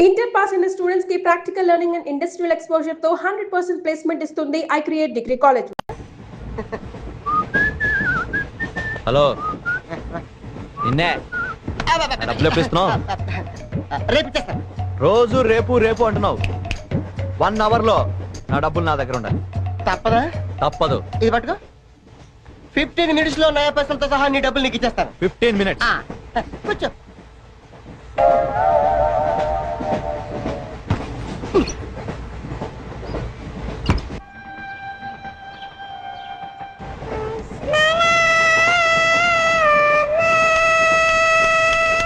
Inter pass అయిన students కి practical learning and industrial exposure తో 100% ప్లేస్మెంట్ ఇస్తుంది I create degree college. Hello నిన్నే డబ్బులు ఎప్పిస్తున్నావు. రోజు రేపు రేపు అంటున్నావు. 1 అవర్ లో నా డబ్బులు నా దగ్గర ఉండాలి. తప్పదా? తప్పదు. ఇది పట్టుకో. 15 minutes లో నయా పైసలతో సహా నీ డబ్బులు నీకు ఇచ్చేస్తాను. 15 minutes. కూర్చో.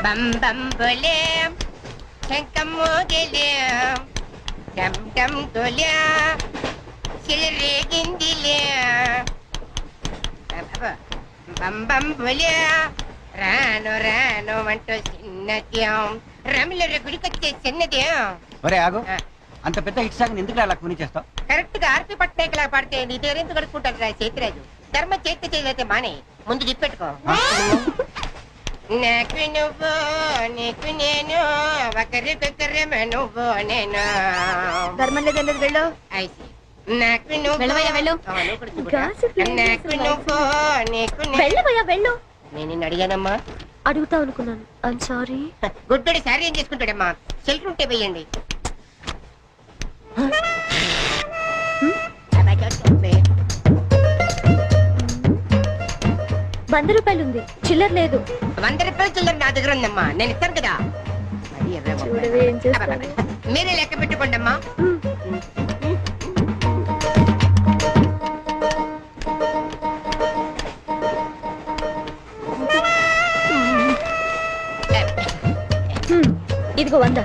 బం బం బోలే శంఖం మోగలే డమ్ డమ్ తోలే సిలరేగిందిలే బం బం బోలే రాను రాను అంటూ చిన్నద్యం రమిల గుడికొచ్చే చిన్నద్యం. ఒరే ఆగు, అంత పెద్ద హిట్ సాంగ్ ఎందుకు అలా కూని చేస్తావు? కరెక్ట్ గా ఆర్పి పట్టినాకలా పాడితే నీ దగ్గర కడుక్కుంటారు రా చేతిరాజు. ధర్మ చేతి చేయలేతే మానే ముందు చెప్పెట్టుకో. నాకు నువ్వు నీకు నేను ఒకరికొకరేమో నువ్వు నేను. ధర్మం లేదన్నది వెళ్ళు. నాకు నువ్వు వెళ్ళవయ్యా వెళ్ళు. నాకు నువ్వు నీకు వెళ్ళవయ్యా వెళ్ళు. నేను నిన్ను అడిగానమ్మా. అడుగుతా అనుకున్నాను. I'm sorry. గుడ్డోడి సారీ ఏం చేసుకుంటాడమ్మా? షెల్టర్ ఉంటే వేయండి. ₹100 ఉంది, చిల్లర లేదు. 100 రూపాయలు చిల్లర నా దగ్గర ఉందమ్మా, నేను ఇస్తాను కదా. చూడవే ఏం చేస్తాను. మీరే లెక్క పెట్టుకోండి అమ్మా. ఇదిగో 100.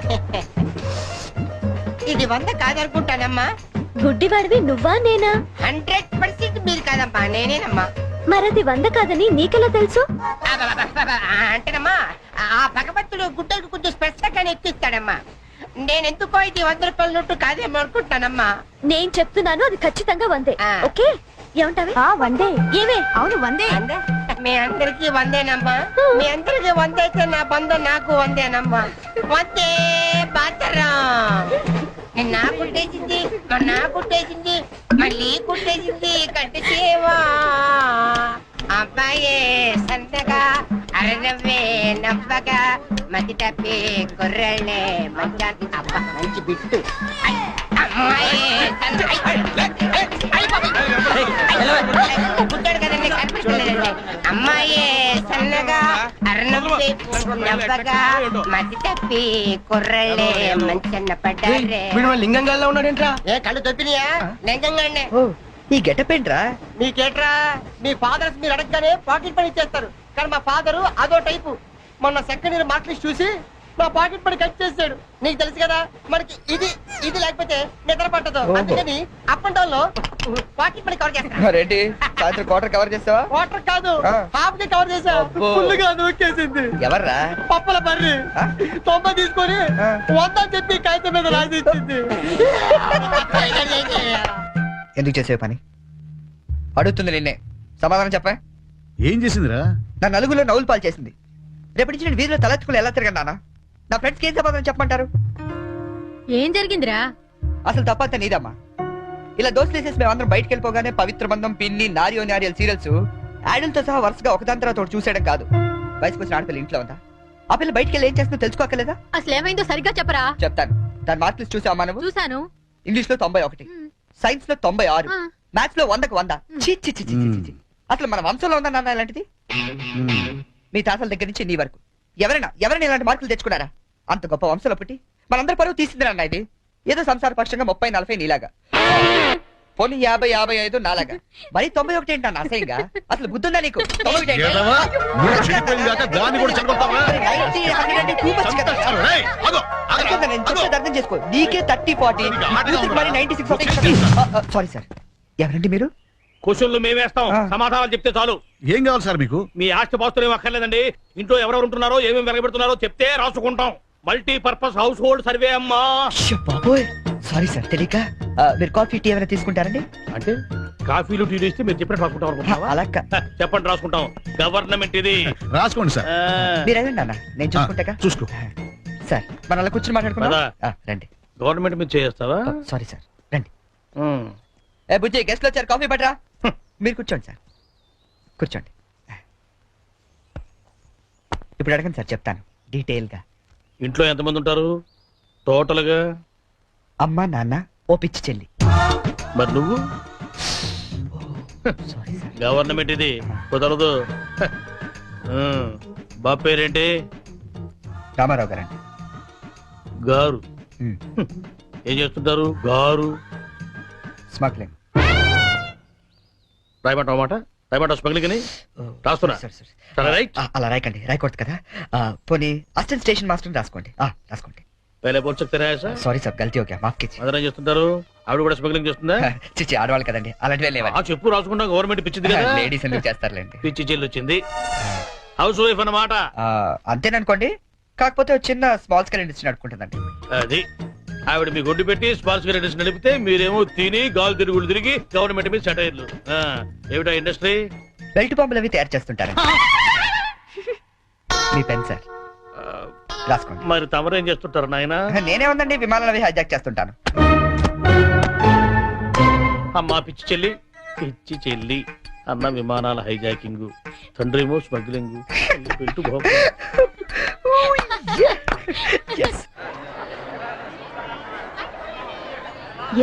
ఇది 100 కాదనుకుంటానమ్మా. గుడ్డివాడివి నువ్వా నేనా? 100% మీరు కాదమ్మా, నేనేనమ్మా. మరది 100 కాదని నీకెలా తెలుసు? అంటేనమ్మా ఆ భగవంతుడు గుడ్డలకు కొంచెం స్పెషల్గానే ఎక్కిస్తాడమ్మా. నేనెందుకో ఇది 100 రూపాయల నోటు కాదేమో అనుకుంటున్నానమ్మా. నేను చెప్తున్నాను, అది ఖచ్చితంగా 100. ఓకే, ఏమంటావి? 100. ఏమే? అవును 100. మీ అందరికి 100నమ్మా. మీ అందరికి 100 అయితే నా బంధం నాకు 100నమ్మా. 100 బాతరా. నా కుట్టేసింది, నా కుట్టేసింది, మళ్ళీ కుట్టేసింది కట్టి చేవా. అబ్బాయే సంతగా అరనవ్వే నవ్వగా మతి తప్పి కుర్రళ్ళే మంచి అబ్బా మంచి బిట్టు. పుట్టాడు కదండి, కనిపించలేదండి. అమ్మాయే సన్నగా అరనవ్వే నవ్వగా మతి తప్పి కుర్రళ్ళే మంచన్న పడ్డారే. లింగంగా ఉన్నాడేంట్రా? ఏ కళ్ళు తప్పినాయా? లింగంగానే. ఈ గెటప్ ఏంట్రా? మీకేట్రా, మీ ఫాదర్స్ మీరు అడగగానే పాకెట్ పని ఇచ్చేస్తారు. కానీ మా ఫాదరు అదో టైపు. మొన్న సెకండ్ ఇయర్ మార్క్ లిస్ట్ చూసి మా పాకెట్ పని కట్ చేసాడు. నీకు తెలుసు కదా, మనకి ఇది ఇది లేకపోతే నిద్ర పట్టదు. అందుకని అప్ అండ్ డౌన్ లో పాకెట్ పని కవర్ చేస్తాను. ఏంటి సాయంత్రం క్వార్టర్ కవర్ చేస్తావా? వాటర్ కాదు, హాఫ్ కి కవర్ చేసా. ఫుల్గా నూకేసింది. ఎవర్రా? పప్పుల బర్రి 90 తీసుకొని 100 చెప్పి కాగితం మీద రాసి ఇచ్చింది. ఎందుకు చేసే పని? అడుగుతుంది నిన్నే, సమాధానం చెప్పా. ఏం చేసిందిరా? నా నలుగురిలో నవ్వులు పాలు చేసింది. రేపటి నుంచి నేను వీధిలో తలెత్తుకుని ఎలా తిరగండి? నా ఫ్రెండ్స్కి ఏం సమాధానం చెప్పమంటారు? ఏం జరిగిందిరా? అసలు తప్పంతా నీదమ్మా. ఇలా దోస్తులు వేసేసి మేమందరం బయటకు వెళ్ళిపోగానే పవిత్ర బంధం, పిన్ని, నారియో నారియల్ సీరియల్స్ యాడల్తో సహా వరుసగా ఒకదాని తర్వాత ఒకటి చూసేయడం కాదు. వయసుకు వచ్చిన ఆడపిల్ల ఇంట్లో ఉందా? ఆ పిల్ల బయటకు వెళ్ళి ఏం చేస్తుందో తెలుసుకోకలేదా? అసలు ఏమైందో సరిగ్గా చెప్పరా. చెప్తాను. దాని మార్కులు చూసావా నువ్వు? చూసాను. ఇంగ్లీష్ లో 91, సైన్స్ లో 96, మ్యాథ్స్ లో 100కు 100. చి చి చి చి చి చి. అసలు మన వంశంలో ఉందా నాన్న ఇలాంటిది? మీ తాతల దగ్గర నుంచి నీ వరకు ఎవరైనా ఇలాంటి మార్కులు తెచ్చుకున్నారా? అంత గొప్ప వంశంలో పుట్టి మనందరి పరువు తీసింది నాన్న. ఇది ఏదో సంసార పక్షంగా 30-40 నీలాగా, పోనీ 50-55 నాలాగా, మరి 91 ఏంటి నాన్న అసహ్యంగా? అసలు బుద్ధుందా నీకు? 91 ఏంటి? 90 నేను చెప్పేది అర్థం చేసుకో. నీకే 30-40, మరి 96. సారీ సార్, ఎవరండి మీరు? క్వశ్చన్లు మేమేస్తాం, సమాధానాలు చెప్తే చాలు. ఏం కావాలి సార్ మీకు? మీ ఆస్తి పాస్తులు ఏం అక్కర్లేదండి. ఇంట్లో ఎవరెవరు ఉంటున్నారో, ఏమేమి వెలగబెడుతున్నారో చెప్తే రాసుకుంటాం. మల్టీపర్పస్ హౌస్ హోల్డ్ సర్వే అమ్మా. బాబోయ్, సారీ సార్ తెలియక. మీరు కాఫీ టీ ఏమైనా తీసుకుంటారండి? అంటే కాఫీలు టీలు ఇస్తే మీరు చెప్పినట్టు రాసుకుంటాం అనుకుంటున్నావా? అలా చెప్పండి, రాసుకుంటాం. గవర్నమెంట్ ఇది. రాసుకోండి సార్. మీరు అదండి అన్న, నేను చూసుకుంటా. చూసుకో. సార్ మనం అలా కూర్చొని మాట్లాడుకుందాం. పద. రండి. గవర్నమెంట్ మీద చేస్తావా? సారీ సార్, రండి. ఏ బుజ్జి, గెస్ట్లు వచ్చారు, కాఫీ పట్టరా. మీరు కూర్చోండి సార్, కూర్చోండి. ఇప్పుడు అడగండి సార్, చెప్తాను డీటెయిల్ గా. ఇంట్లో ఎంతమంది ఉంటారు టోటల్ గా? అమ్మ, నాన్న, ఓ పిచ్చి చెల్లి. మరి నువ్వు? Sorry sir. గవర్నమెంట్ ఇది కుదరదు. బాబు పేరేంటి? రామారావు గారండి. గారు. ఏం చేస్తుంటారు గారు? స్మగ్లింగ్. రాయమంటావన్నమాట? రాయమంటావు స్మగ్లింగ్ అని రాస్తున్నా. సరే, రైట్. అలా రాయకండి, రాయకూడదు కదా. పోనీ అసిస్టెంట్ స్టేషన్ మాస్టర్ రాసుకోండి. రాసుకోండి. పहले बोल सकते रहे ऐसा? సారీ సార్, గల్తీ ఓకే, మాఫ్ कीजिए. అదనం చేస్తుంటారు. ఆవిడ కూడా స్మగ్లింగ్ చేస్తుందా? చిచ్చి, ఆడవాళ్ళు కదండి, అలాంటివే లేవా. చెప్పు రాసుకుంటా. గవర్నమెంట్ పిచ్చింది కదా. లేడీస్ ఎందుకు చేస్తారులేండి. పిచ్చి చెల్లి వచ్చింది. హౌస్ వైఫ్ అన్నమాట. అంతేననుకోండి, కాకపోతే ఒక చిన్న స్మాల్ స్కేల్ ఇండస్ట్రీ నడుపుకుంటుందండి. అది ఆవిడ మీ గొడ్డు పెట్టి స్పాన్స్ క్రెడిట్స్ నడిపితే మీరేమో తిని గాలు తిరుగుడు తిరిగి గవర్నమెంట్ మీద సెటైర్లు. ఏమిటా ఇండస్ట్రీ? బెల్ట్ బాంబులు అవి తయారు చేస్తుంటారు. మీ పెన్ సార్, రాసుకోండి. మరి తమరు ఏం చేస్తుంటారు నాయన? నేనే ఉందండి, విమానాలు అవి హైజాక్ చేస్తుంటాను. అమ్మా పిచ్చి చెల్లి, పిచ్చి చెల్లి అన్న విమానాల హైజాకింగ్, తండ్రేమో స్మగ్లింగ్.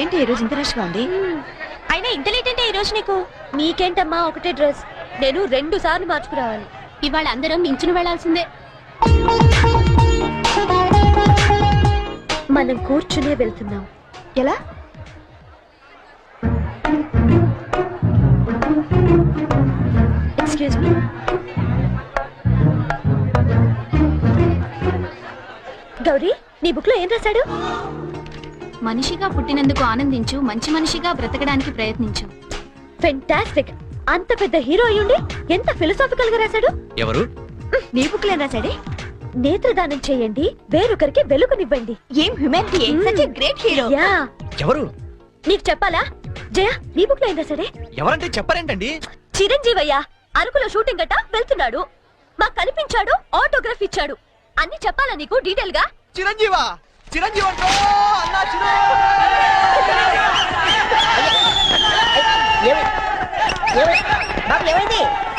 ఏంటి ఈ రోజు ఇంత రష్ గా ఉంది? అయినా ఇంత లేట్ అంటే ఈ రోజు నీకు? నీకేంటమ్మా ఒకటే డ్రెస్, నేను 2 సార్లు మార్చుకురావాలి. ఇవాళ అందరం మించును వెళ్లాల్సిందే. మనం కూర్చునే వెళ్తున్నాం. ఎలా? Excuse me. గౌరీ, నీ బుక్ లో ఏం రాశాడు? మనిషిగా పుట్టినందుకు ఆనందించు, మంచి మనిషిగా బ్రతకడానికి ప్రయత్నించు. ఫెంటాస్టిక్. అంత పెద్ద హీరో అయ్యుండి ఎంత ఫిలసాఫికల్ గా రాశాడు. ఎవరు? నీ బుక్ లో ఏం రాశాడే? నేత్రదానం చేయండి, వేరొకరికి వెలుగునివ్వండి. ఏం humanity, such a great hero. Yeah. ఎవరు? నీకు చెప్పాలా? జయ, నీ బుక్ లో ఏం రాశాడే? ఎవరంటే చెప్పారేంటండి? చిరంజీవయ్య అరకులో షూటింగ్ గట్ట వెళ్తున్నాడు, మాకు కనిపించాడు, ఆటోగ్రాఫ్ ఇచ్చాడు. అన్ని చెప్పాలా నీకు డీటెయిల్ గా? చిరంజీవా? చిరంజీవి అంటో అన్నా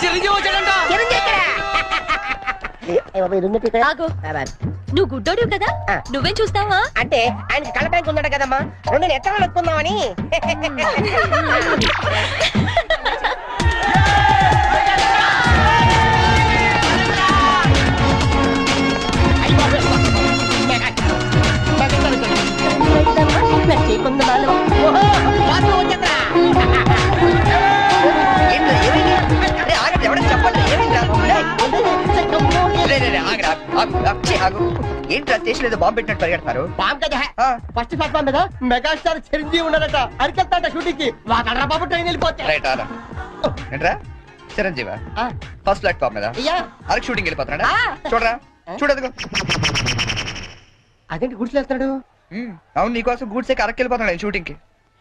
చిరంజీవి వచ్చాడంట. ఆగు, నువ్వు గుడ్డోడివి కదా, నువ్వేం చూస్తావా? అంటే ఆయనకి కళ్ళ బ్యాంక్ ఉన్నాడు కదమ్మా, 2 ఎక్కడ అనుకుందామని. ఏంట్రా స్టేషన్ ఏదో బాంబు పెట్టినట్టు పరిగెడతారు? బాంబు కదా, ఫస్ట్ ప్లాట్ఫామ్ మీద మెగాస్టార్ చిరంజీవి ఉన్నాడట, అరికెళ్తాట షూటింగ్ కి. వాడరా బాబు, ట్రైన్ వెళ్ళిపోతే. రైట్, ఏంట్రా చిరంజీవా ఫస్ట్ ప్లాట్ఫామ్ మీద అరకు షూటింగ్ వెళ్ళిపోతున్నాడా? చూడరా, చూడదుగో. అదేంటి గుడిసెళ్తాడు? అవును, నీకోసం గూడ్స్ అరకు వెళ్ళిపోతున్నాడు షూటింగ్ కి.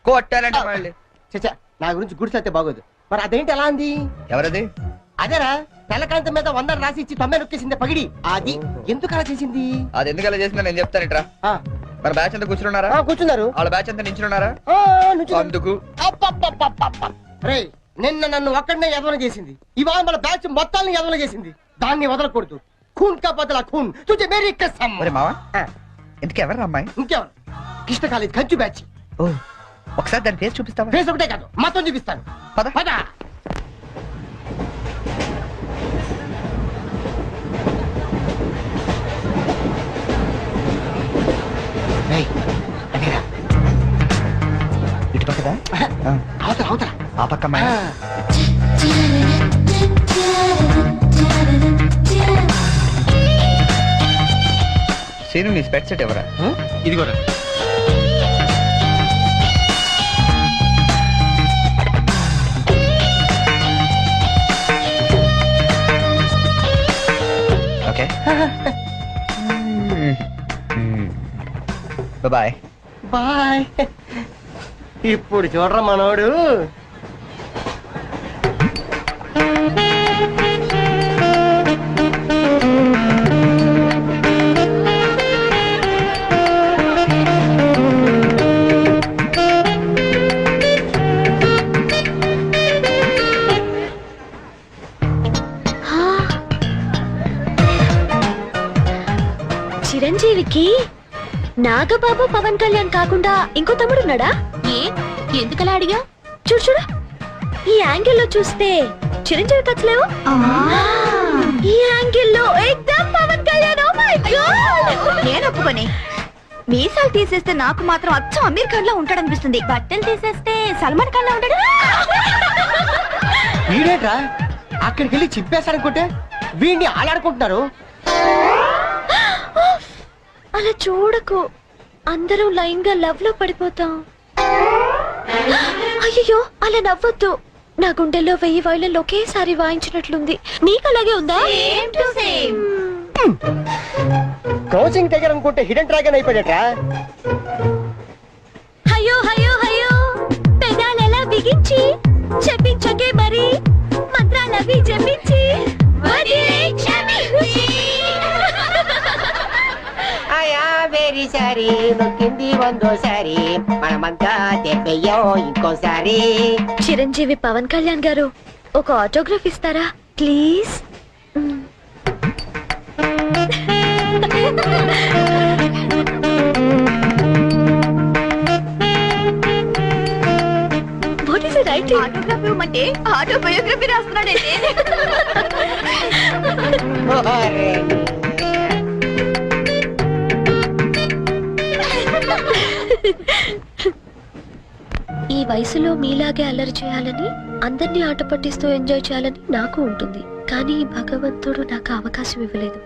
కొట్టాలంటే మళ్ళీ. చచ్చా, నా గురించి గుడిసెళ్తే బాగోదు. మరి అదేంటి ఎలా ఉంది? ఎవరది? అదేరా, తెల్లకాంతం మీద 100 రాసి ఇచ్చి 90 నొక్కేసింది పగిడి. అది ఎందుకు అలా చేసింది? అది ఎందుకు అలా చేసిందో నేను చెప్తానంట్రా. మన బ్యాచ్ అంతా కూర్చున్నారా? కూర్చున్నారు. వాళ్ళ బ్యాచ్ అంతా నించున్నారా? అందుకు. రే, నిన్న నన్ను ఒక్కడనే ఎదవన చేసింది, ఇవాళ మన బ్యాచ్ మొత్తాన్ని ఎదవన చేసింది. దాన్ని వదలకూడదు. ఖూన్ కా బదలా ఖూన్, తుజే మేరీ కసమ్. ఒరే మావా, ఎందుకు ఎవరు అమ్మాయి? ఇంకెవరు? కృష్ణ కాలేజ్ కంచు బ్యాచ్. ఓ, ఒకసారి దాని పేరు చూపిస్తావా? ఫేస్ ఒకటే కాదు, మొత్తం చూపిస్తాను. పద పద. ఇటు పక్కదా? అవతల అవతల ఆ పక్క అమ్మాయి. సీను, నీ స్పెట్ సెట్ ఎవరా? ఇది కూడా ఓకే. Bye bye. ఇప్పుడు చూడరా మనోడు. ఇంతకీ నాగబాబు పవన్ కళ్యాణ్ కాకుండా ఇంకో తమ్ముడు ఉన్నాడా? ఏ ఎందుకలా అడిగా? చూడు చూడు, ఈ యాంగిల్ లో చూస్తే చిరంజీవి కచ్చలేవు, ఈ యాంగిల్ లో ఏకదమ్ Pavan Kalyan. Oh my god, నేను ఒప్పుకొని. మీసాలు తీసేస్తే నాకు మాత్రం అచ్చం అమీర్ ఖాన్ లా ఉంటాడనిపిస్తుంది, బట్టలు తీసేస్తే సల్మాన్ ఖాన్ లా ఉంటాడు. వీడేట్రా అక్కడికి వెళ్ళి చింపేశారనుకుంటే వీడిని ఆలాడుకుంటున్నారు. అలా చూడకు, అందరం లైన్ గా లవ్ లో పడిపోతాం. అయ్యో అలా నవ్వొద్దు, నా గుండెల్లో 1000 వైలెన్లు ఒకేసారి వాయించినట్లుంది. మీకు అలాగే ఉందా? క్రోసింగ్ దగ్గర అనుకుంటే హిడెన్ డ్రాగన్ అయిపోయాడట్రా. అయ్యో అయ్యో అయ్యో, పెదాలెలా బిగించి చెప్పించకే మరి, మంత్రాలవి జపించి వెరీ సారీ నొక్కింది వందోసారి, మనమంతా దెబ్బయ్యో ఇంకోసారి. చిరంజీవి పవన్ కళ్యాణ్ గారు, ఒక ఆటోగ్రాఫ్ ఇస్తారా please? What is writing? Autograph ఇవ్వమంటే ఆటోబయోగ్రఫీ రాస్తున్నాడేంటి? ఈ వయసులో మీలాగే అల్లరి చేయాలని, అందరినీ ఆట పట్టిస్తూ ఎంజాయ్ చేయాలని నాకు ఉంటుంది. కానీ భగవంతుడు నాకు అవకాశం ఇవ్వలేదు,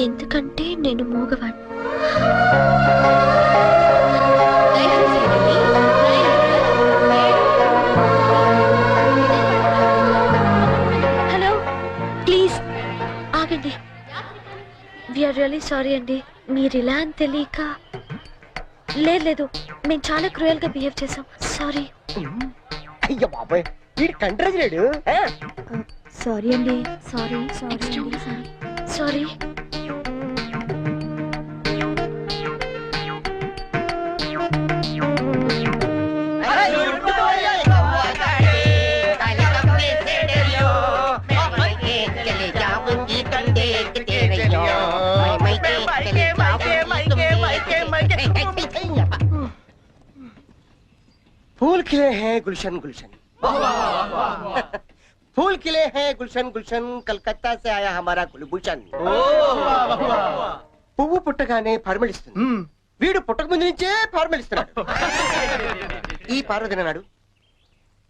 ఎందుకంటే నేను మూగవాడిని. హలో ప్లీజ్ ఆగండి. వీఆర్ రియల్లీ సారీ అండి, మీరు ఇలా అని తెలియక. లేదు, మేము చాలా క్రూయల్ గా బిహేవ్ చేసాం, సారీ. అయ్యో బాబాయ్, వీడు కంట్రజలేడు. సారీ అండి, సారీ సారీ. फूल खिले हैं गुलशन गुलशन, फूल खिले हैं गुलशन गुलशन, कलकत्ता से आया हमारा कुलभूषण. పువ్వు పుట్టగానే పరిమళిస్తుంది, వీడు పుట్టక ముందు నుంచే పరిమళిస్తున్నాడు. ఈ పార్వదిన నాడు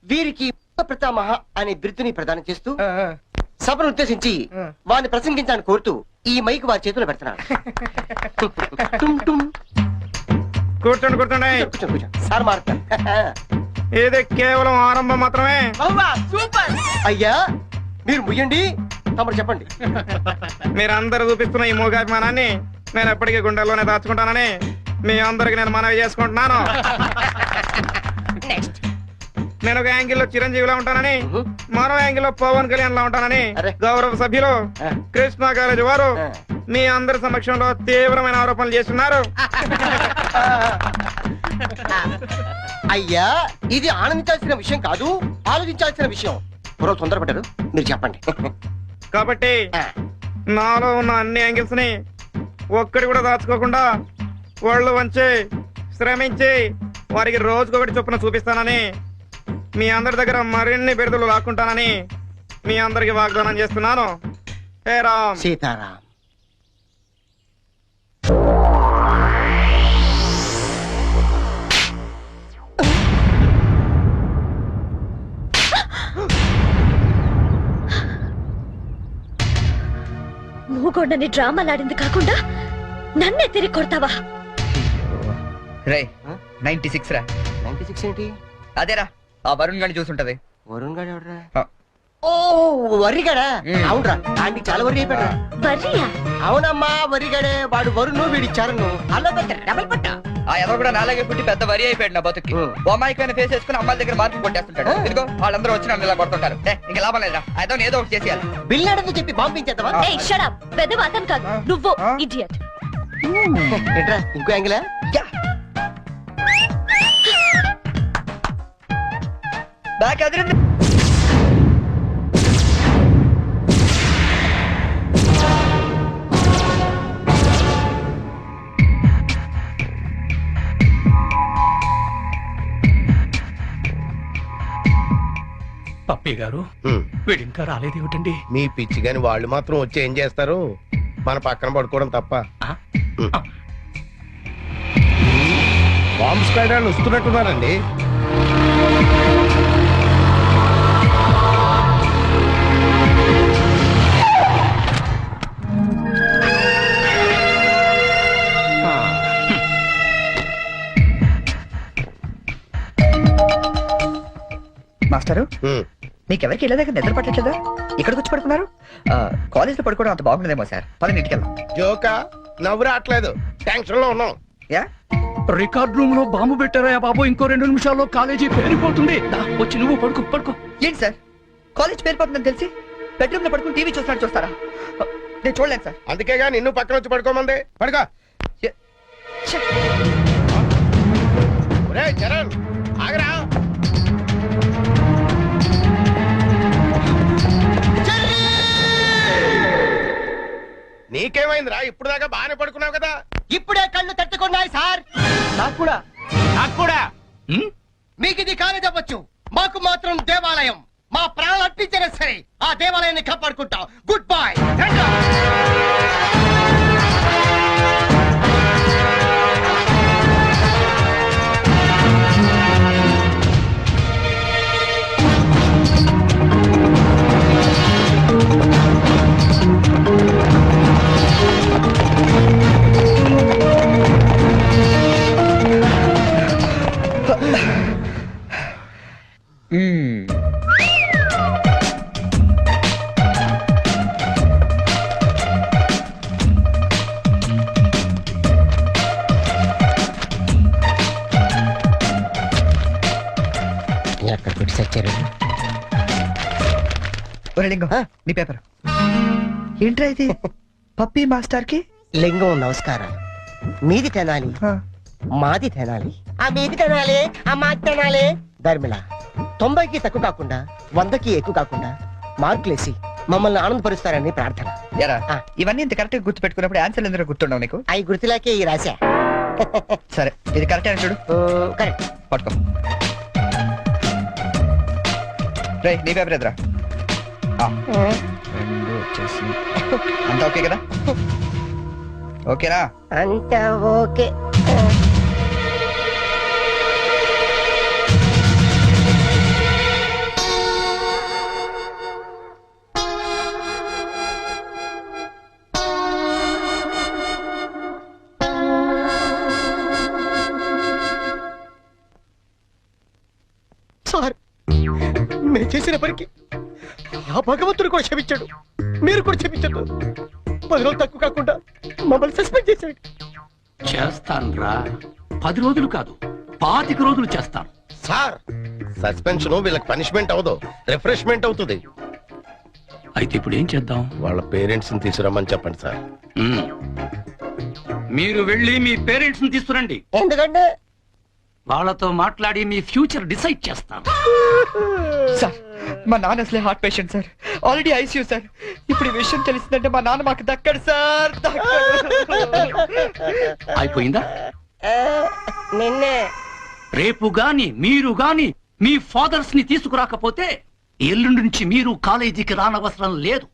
వీరికి ప్రతామహ అనే బిరుదుని ప్రదానం చేస్తూ సభను ఉద్దేశించి వారిని ప్రసంగించాలని కోరుతూ ఈ మైక్ వారి చేతిలో పెడుతున్నాడు. కూర్చోండి కూర్చోండి. సార్ మారుతారు. ఇది కేవలం ఆరంభం మాత్రమే. అయ్యా మీరు ముయ్యండి, తమరు చెప్పండి. మీరందరూ చూపిస్తున్న ఈ మూగాభిమానాన్ని నేను ఎప్పటికీ గుండెల్లోనే దాచుకుంటానని మీ అందరికి నేను మనవి చేసుకుంటున్నాను. నేను ఒక యాంగిల్లో చిరంజీవిలా ఉంటానని, మరో యాంగిల్లో పవన్ కళ్యాణ్ లా ఉంటానని గౌరవ సభ్యులు కృష్ణా కాలేజీ వారు మీ అందరి సమక్షంలో తీవ్రమైన ఆరోపణలు చేస్తున్నారు. అయ్యా ఇది ఆనందించాల్సిన విషయం కాదు, ఆలోచించాల్సిన విషయం. పూర్వ తొందరపడ్డారు, మీరు చెప్పండి. కాబట్టి నాలో ఉన్న అన్ని యాంగిల్స్ ని ఒక్కడి కూడా దాచుకోకుండా వాళ్ళు వంచి శ్రమించి వారికి రోజుకొకటి చొప్పున చూపిస్తానని, మీ అందరి దగ్గర మరిన్ని బిరుదులు లాక్కుంటానని మీ అందరికి వాగ్దానం చేస్తున్నాను. హే రామ్ సీతారాం. మూగొండని డ్రామాలాడింది కాకుండా నన్నే తిరిగి కొడతావా? రే 96 రా. 96 ఏంటి? అదేరా ఆ వరుణ్ గాని చూసుంటది. వరుణ్ గారు ఎవడరా? ఓ వరిగాడా? అవునరా, ఆయనకి చాలా వరి అయిపోయాడు. వర్రియా? అవునమ్మా వరిగాడే, వాడు వరుణ్ వీడి చరణ్ అలా డబల్ పట్ట. ఆ ఎవరు కూడా నాలాగే పుట్టి పెద్ద వరి అయిపోయాడు నా బతుకి. బొమ్మాయికైనా ఫేస్ వేసుకుని అమ్మాయిల దగ్గర మార్కులు కొట్టేస్తుంటాడు. ఇదిగో వాళ్ళందరూ వచ్చి నన్ను ఇలా కొడుతుంటారు. ఇంకా లాభం లేదురా, అయితే ఏదో ఒకటి చేసేయాలి. బిల్లాడని చెప్పి బాంబించేద్దామా? ఏయ్ షట్ అప్, పెద్ద అతను కాదు నువ్వు, ఇడియట్. ఏంట్రా ఇంకో యాంగిలా? బ్యాక్ అదిరింది. పప్పి గారు వీడు ఇంకా రాలేదేమిటండి? మీ పిచ్చి గాని వాళ్ళు మాత్రం వచ్చి ఏం చేస్తారు? మన పక్కన పడుకోవడం తప్ప. బాంబ్ స్క్వాడ్ వాళ్ళు వస్తున్నట్టున్నారండి. మాస్టరు మీకెవరికి ఇళ్ళ దగ్గర నిద్ర పట్టట్లేదా? ఇక్కడ కూర్చో పడుకున్నారు. కాలేజ్ లో పడుకోవడం అంత బాగుండదేమో సార్. పదండి ఇంటికి వెళ్దాం. జోకా నవ్వు రావట్లేదు, టెన్షన్ లో ఉన్నాం. యా రికార్డ్ రూమ్ లో బాంబు పెట్టారా బాబు? ఇంకో 2 నిమిషాల్లో కాలేజీ పేరిపోతుంది. వచ్చి నువ్వు పడుకో పడుకో. ఏంటి సార్ కాలేజ్ పేరుపోతుందని తెలిసి బెడ్రూమ్ లో పడుకుని టీవీ చూస్తారా? నేను చూడలేదు సార్. అందుకేగా నిన్ను పక్కన వచ్చి పడుకోమంది. పడుకో. ఛే, ఒరేయ్ చరణ్, ఆగరా. నీకేమైందిరా? ఇప్పుడు దాకా బాగానే పడుకున్నావు కదా. ఇప్పుడే కళ్ళు తట్టుకున్నాయి సార్. నాకు కూడా. మీకు ఇది కాలేజ్ అవ్వచ్చు, మాకు మాత్రం దేవాలయం. మా ప్రాణాలు అర్పించినా సరే ఆ దేవాలయాన్ని కాపాడుకుంటాం. Good bye. ఎక్కడ పెట్టి సచ్చారు? లింగం నీ పేపర్ ఏంట్రా ఇది? పప్పి మాస్టర్ కి లింగం నమస్కారం. మీది తినాలి, మాది తినాలి. ఆ మీది తినాలి, ఆ మాది తినాలి. ధర్మిళ 90కి తక్కువ కాకుండా 100కి ఎక్కువ కాకుండా మార్కులేసి మమ్మల్ని ఆనందపరుస్తారని ప్రార్థన. ఎరా ఇవన్నీ ఇంత కరెక్ట్ గా గుర్తు పెట్టుకున్నప్పుడు ఆన్సర్ ఎందుకు గుర్తుండవు నీకు? అవి గుర్తులాకే ఈ రాశా. సరే ఇది కరెక్ట్ అని చూడు. కరెక్ట్. పట్టుకో. రే నీ పేపర్ ఎదురా. రెండు వచ్చేసి అంతా ఓకే కదా? ఓకేనా? అంతా ఓకే. సార్, మేము చేసిన పనికి ఆ భగవంతుడు కూడా క్షమించాడు, మీరు కూడా క్షమించద్దు. 10 రోజులు తక్కువ కాకుండా మమ్మల్ని సస్పెండ్ చేశాడు. చేస్తాను రా. 10 రోజులు కాదు 25 రోజులు చేస్తాను. సార్, సస్పెన్షన్ వీళ్ళకి పనిష్మెంట్ అవదు, రిఫ్రెష్మెంట్ అవుతుంది. అయితే ఇప్పుడు ఏం చేద్దాం? వాళ్ళ పేరెంట్స్ ని తీసుకురమ్మని చెప్పండి సార్. మీరు వెళ్ళి మీ పేరెంట్స్ ని తీసుకురండి. ఎందుకంటే వాళ్ళతో మాట్లాడి మీ ఫ్యూచర్ డిసైడ్ చేస్తాను. సార్ మా నాన్న అసలే heart patient sir. Already ICU sir. ఇప్పుడు ఈ విషయం తెలిసిందంటే మా నాన్న మాకు దక్కడు సార్. అయిపోయిందా? నిన్నే రేపు గాని మీరు గాని మీ ఫాదర్స్ ని తీసుకురాకపోతే ఎల్లుండి నుంచి మీరు కాలేజీకి రానవసరం లేదు.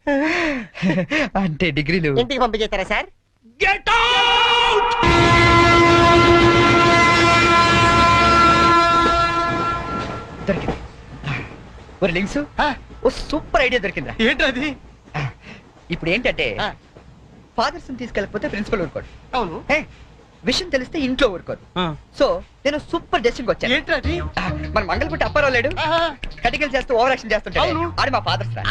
అంటే డిగ్రీలు ఇంటికి పంపించేస్తారా సార్? Get out! దొరికింది. ఒరే లింక్స్, ఓ సూపర్ ఐడియా దొరికిందా? ఏంటది? ఇప్పుడు ఏంటంటే ఫాదర్స్ తీసుకెళ్ళకపోతే ప్రిన్సిపల్ ఊరుకోడు. అవును. విషయం తెలిస్తే ఇంట్లో ఊరుకోదు. సో నేను సూపర్ డెసిషన్ వచ్చాను. ఏంటది? మన మంగళపుట్టి అప్పారావు లేడు, కటికలు చేస్తూ ఓవర్ యాక్షన్ చేస్తుంటాడు. అవును. ఆడు మా ఫాదర్స్ రా.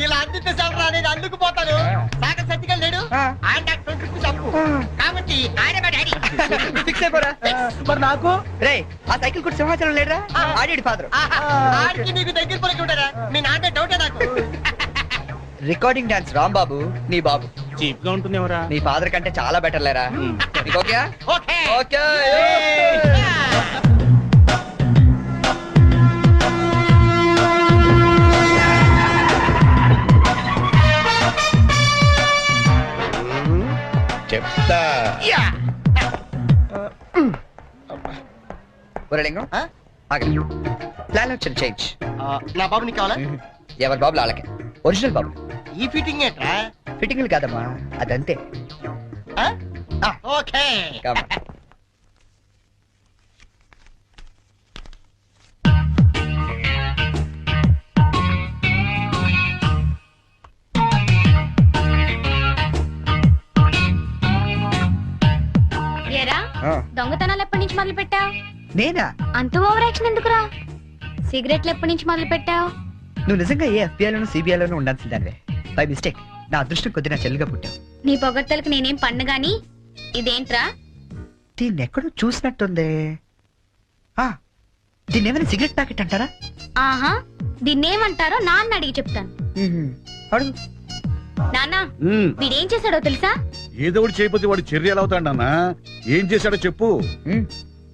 ఇలా అందితే సార్ నేను అందుకు పోతాను. సాగర్ సత్తికల్ లేడు, ఆయన డాక్టర్ చంపు కాబట్టి ఆయన మా డాడీ. ఫిక్స్ అయిపోరా. మరి నాకు రే ఆ సైకిల్ కూడా సింహాచలం లేడురా, ఆడి ఫాదర్. ఆడికి నీకు దగ్గర పలికి ఉంటారా? మీ నాన్న డౌటే నాకు. రికార్డింగ్ డాన్స్ రాంబాబు నీ బాబు. చీప్ గా ఉంటుంది ఎవరా? నీ ఫాదర్ కంటే చాలా బెటర్ లేరా. Okay okay. ఓకే. చెప్తా. ఒరే లింగం, ఆగండి. ప్లాన్ వచ్చింది చేంజ్. నా బాబు నీకు కావాలా? ఎవరి బాబులు వాళ్ళకే. ఒరిజినల్ బాబులు. ఈ ఫిట్టింగ్ ఏంట్రా? ఫిట్టింగ్లు కాదమ్మా, అదంతే. ఓకే. Come on. ఏరా ఆ, దొంగతనాలు ఎప్పటి నుంచి మొదలు పెట్టావు? నేనా? అంత ఓవర్ యాక్షన్ ఎందుకురా? సిగరెట్లు ఎప్పటి నుంచి మొదలు పెట్టావు? నువ్వు నిజంగా ఏ ఎఫ్బిఐలోను సిబిఐలోనూ ఉండాల్సిందానివే. బై మిస్టేక్ నా అదృష్టం కొద్ది నా చెల్లిగా పుట్టావు. నీ పొగడ్తలకు నేనేం పన్ను గాని ఇదేంట్రా? దీన్ని ఎక్కడో చూసినట్టుంది. ఆ, దీన్ని ఏమైనా సిగరెట్ ప్యాకెట్ అంటారా? ఆహా, దీన్నేమంటారో నాన్న అడిగి చెప్తాను. అడుగు. నాన్న, వీడేం చేశాడో తెలుసా? ఏదో ఒకటి చేయకపోతే వాడు చర్య ఎలా అవుతాడన్నా? ఏం చేశాడో చెప్పు.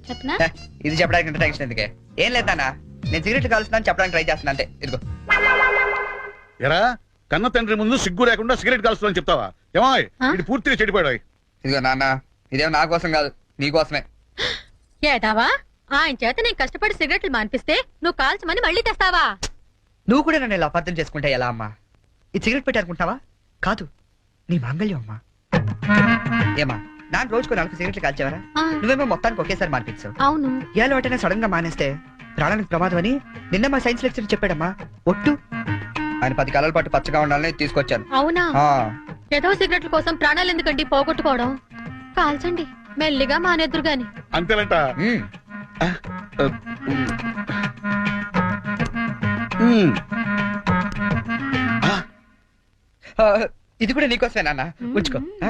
చెప్పనా? హ, ఇది చెప్పడానికి ఇంత టెన్షన్ ఎందుకే? ఏం లేదు నాన్న, నేను సిగరెట్ కాలుస్తున్నాను చెప్పడానికి ట్రై చేస్తున్నా అంతే. ఇదిగో. ఎరా కన్న తండ్రి ముందు సిగ్గు లేకుండా సిగరెట్ కాలుస్తానని చెప్తావా? ఏమో ఇది పూర్తిగా చెడిపోయాడు. ఇదిగో నాన్న, ఇదేమో నా కోసం కాదు, నీ కోసమే. ఏదావా ఆయన చేత నేను కష్టపడి సిగరెట్లు మానిపిస్తే నువ్వు కాల్చమని మళ్ళీ తెస్తావా? నువ్వు కూడా నన్ను ఇలా అపార్థం చేసుకుంటే ఎలా అమ్మా? ఇది సిగరెట్ పెట్టి అనుకుంటావా? కాదు, నీ మాంగళ్యం అమ్మా. ఏమా నాన్న రోజుకో 4 సిగరెట్లు కాల్చేవారా? ఆ, నువ్వేమో మొత్తానికి ఒకేసారి మానిపించావు. అవును. ఏ అలవాటైనా సడన్ గా మానేస్తే ప్రాణానికి ప్రమాదం అని నిన్న మా సైన్స్ లెక్చర్ చెప్పాడమ్మా. ఒట్టు ఆయన 10 కాలాల పాటు పచ్చగా ఉండాలని తీసుకొచ్చాను. అవునా? ఆ, ఏదో సిగరెట్ల కోసం ప్రాణాలు ఎందుకండి పోగొట్టుకోవడం? కాల్చండి, మెల్లిగా మానేద్దురు గాని. అంతేనంట. ఉమ్. ఆ, ఇది కూడా నీకోసమే నాన్న, ఉంచుకో. ఆ?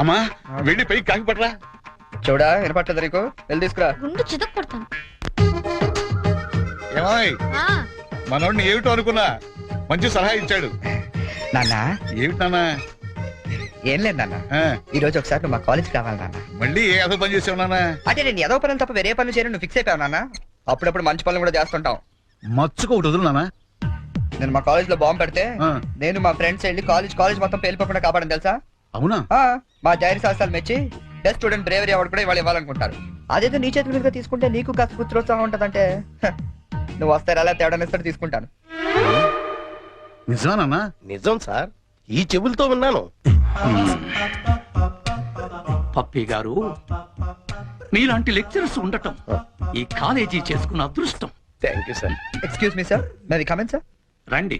అమ్మా వెళ్ళి పైకి కాకి పట్టరా. చూడా వినపట్లేదు నీకు? వెళ్ళి తీసుకురా. గుండు చితక్ కొడతాను. ఏమాయ్ ఆ, మనోడిని ఏమిటో అనుకున్నా మంచి సలహా ఇచ్చాడు. నాన్న ఏమిటి నాన్న? ఏం లేదు నాన్న, ఆ, ఈ రోజు ఒకసారి నువ్వు మా కాలేజ్ కావాలి నాన్న. మళ్ళీ ఏ అదో పని చేసావు నాన్న? అంటే నేను ఏదో పనులు తప్ప వేరే పనులు చేయను నువ్వు ఫిక్స్ అయిపోయావు నాన్న. అప్పుడప్పుడు మంచి పనులు కూడా చేస్తుంటాం. మచ్చుకు ఒకటి వదులు నాన్న. నేను మా కాలేజ్ లో బాంబు పెడితే ఆ, నేను మా ఫ్రెండ్స్ వెళ్ళి కాలేజ్ మొత్తం పేలిపోకుండా కాపాడని తెలుసా? అవునా? ఆ, మా ధైర్య సాహసాలు మెచ్చి బెస్ట్ స్టూడెంట్ బ్రేవరీ అవార్డు కూడా ఇవాళ ఇవ్వాలనుకుంటారు. అదేదో నీ చేతుల మీదుగా తీసుకుంటే నీకు కాస్త పుత్రోత్సాహం ఉంటదంటే హ, నువ్వు వస్తే అలా తేడా తీసుకుంటాను. నిజమా నాన్న? నిజం సార్, ఈ చెవులతో విన్నాను. పప్పి గారు, మీలాంటి లెక్చరర్స్ ఉండటం ఈ కాలేజీ చేసుకున్న అదృష్టం. Thank you sir. Excuse me sir, నాది కమెంట్ సార్. రండి,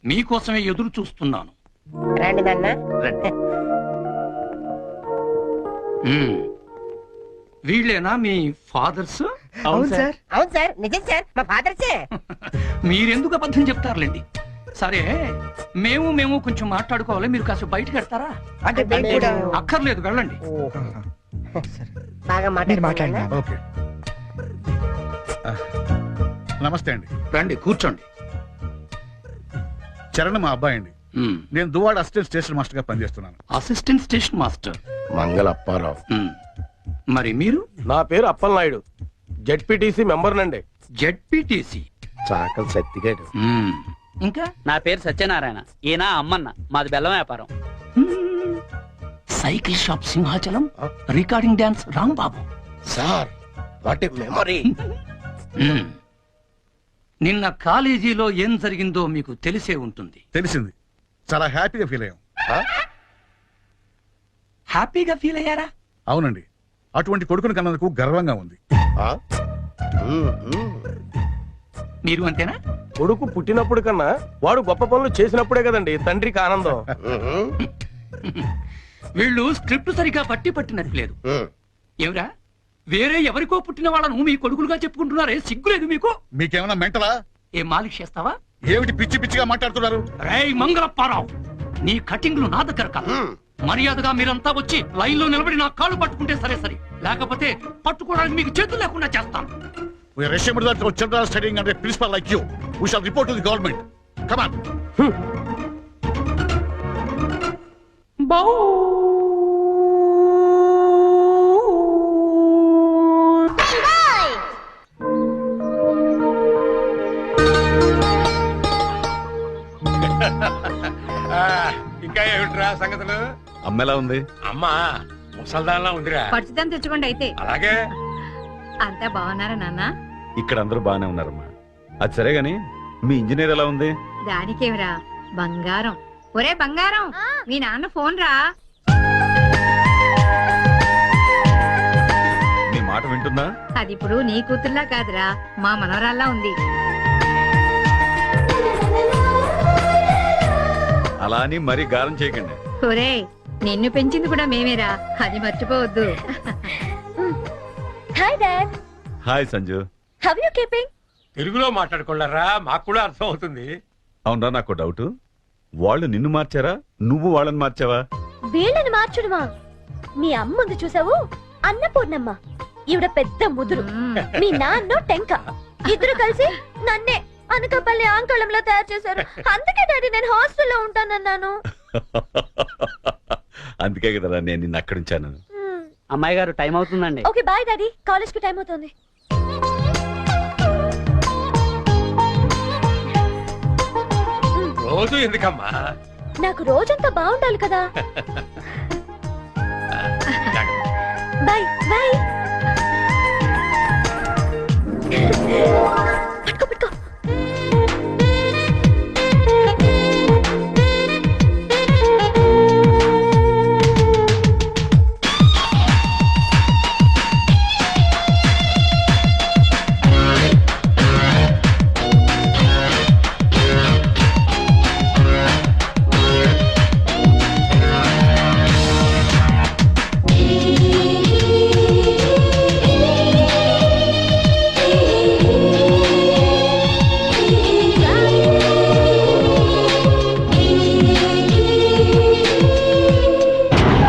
మీకోసమే ఎదురు చూస్తున్నాను. రండి నాన్న. రండి. వీళ్ళేనా మీ ఫాదర్స్? అవును సార్. అవును సార్, నిజం సార్, మా ఫాదర్సే. మీరెందుకు అబద్ధం చెప్తారులేండి. సరే, మేము కొంచెం మాట్లాడుకోవాలి, మీరు కాస్త బయటకు వెళ్తారా? అంటే మేము కూడా అక్కర్లేదు, వెళ్ళండి. సరే. బాగా మీరు మాట్లాడినా ఓకే. ఆ, నమస్తే అండి. రండి, కూర్చోండి. చరణ్ మా అబ్బాయి అండి. నేను దువ్వాడ అసిస్టెంట్ స్టేషన్ మాస్టర్ గా పనిచేస్తున్నాను. Assistant station master. మంగళ అప్పారావు. మరి మీరు? నా పేరు అప్పలనాయుడు, జెడ్పీటీసీ మెంబర్ నండి. జెడ్పీటీసీ. చాకలి సత్తిగాడు. ఇంకా? నా పేరు సత్యనారాయణ, ఈయన అమ్మన్న, మాది బెల్లం వ్యాపారం. Cycle shop Simhachalam, recording dance Rambabu. Sir, what a memory. నిన్న కాలేజీలో ఏం జరిగిందో మీకు తెలిసే ఉంటుంది. తెలిసింది. చాలా హ్యాపీగా ఫీల్ అయ్యాం. హ్యాపీగా ఫీల్ అయ్యారా? అవునండి, అటువంటి కొడుకుని కన్నందుకు గర్వంగా ఉంది. మీరు అంతేనా? కొడుకు పుట్టినప్పుడు కన్నా వాడు గొప్ప పనులు చేసినప్పుడే కదండి తండ్రికి ఆనందం. వీళ్ళు స్క్రిప్ట్ సరిగా పట్టినట్లేదు. ఏమిరా, వేరే ఎవరికో పుట్టిన వాళ్ళను మీ కొడుకులుగా చెప్పుకుంటున్నారే, సిగ్గులేదు మీకు? మీకేమైనా మెంటలా? ఏం మాలిష్ చేస్తావా? ఏమిటి పిచ్చి పిచ్చిగా మాట్లాడుతున్నారు? రేయ్ మంగళప్పారావు, నీ కటింగ్లు నా దగ్గర కాదు. మర్యాదగా మీరంతా వచ్చి లైన్ లో నిలబడి నా కాళ్ళు పట్టుకుంటే సరే, లేకపోతే పట్టుకోవడానికి మీకు చేతులు లేకుండా చేస్తాను. We are ashamed that our children are studying under a principal like you. We shall report to the government. Come on. ఇంకా ఏమిట్రా సంగతులు? అమ్మ ఎలా ఉంది? అమ్మా ముసల్దాన్లా ఉందిరా. పచ్చిదాన్ని తెచ్చుకోండి అయితే. అలాగే అంతా బాగున్నారా నాన్న? ఇక్కడ అందరూ బాగానే ఉన్నారమ్మా. అది సరే గాని మీ ఇంజనీర్ ఎలా ఉంది? దానికేమిరా బంగారం. ఒరే బంగారం, మీ నాన్న ఫోన్ రా. నీ మాట వింటుందా? అది ఇప్పుడు నీ కూతుర్లా కాదురా, మా మనవరాల్లా ఉంది. అలా అని మరీ గారం చేయకండి. ఒరే, నిన్ను పెంచింది కూడా మేమేరా, అది మర్చిపోవద్దు. Hi dad, hi Sanju. How you keeping? తెలుగులో మాట్లాడుకోలేరా, మాకు కూడా అర్థం అవుతుంది. అవునరా, నాకు డౌట్. వాళ్ళు నిన్ను మార్చారా, నువ్వు వాళ్ళని మార్చావా? వీళ్ళని మార్చడమా? మీ అమ్మ ఉంది చూసావు, అన్నపూర్ణమ్మ. ఈవిడ పెద్ద ముదురు, మీ నాన్న టెంక. ఇద్దరు కలిసి నన్నే అనకాపల్లి ఆంకళంలో తయారు చేశారు. అందుకే డాడీ నేను హాస్టల్లో ఉంటానన్నాను. అందుకే కదరా నేను నిన్ను అక్కడ ఉంచాను. అమ్మాయి గారు టైం అవుతుందండి. ఓకే బాయ్ డాడీ, కాలేజ్ కి టైం అవుతుంది. రోజు ఎందుకమ్మా? నాకు రోజంతా బాగుండాలి కదా. Bye bye.